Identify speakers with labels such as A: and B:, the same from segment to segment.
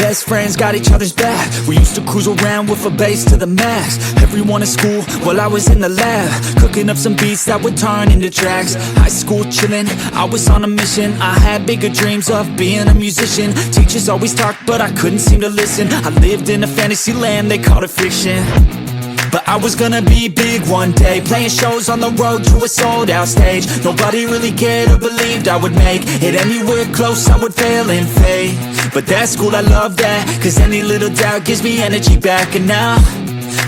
A: best friends, got each other's back. We used to cruise around with a bass to the max. Everyone at school, while I was in the lab, cooking up some beats that would turn into tracks. High school chillin', I was on a mission. I had bigger dreams of being a musician. Teachers always talked, but I couldn't seem to listen. I lived in a fantasy land, they called it fiction. But I was gonna be big one day, playing shows on the road to a sold out stage. Nobody really cared or believed I would make it anywhere close, I would fail and fade. But that's cool, I love that, cause any little doubt gives me energy back. And now,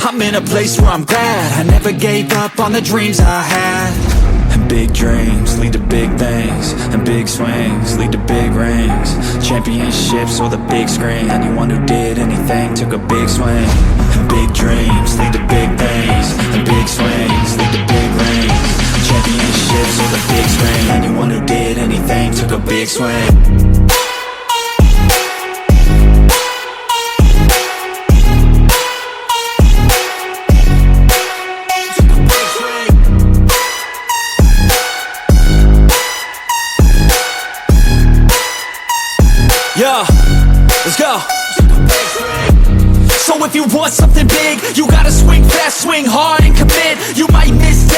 A: I'm in a place where I'm glad I never gave up on the dreams I had. And big dreams lead to big things, and big swings lead to big rings. Championships or the big screen, anyone who did anything took a big swing. And big dreams lead to big things, and big swings lead to big rings. Championships or the big screen, anyone who did anything took a big swing. Yeah, let's go. So if you want something big, you gotta swing fast, swing hard and commit. You might miss that.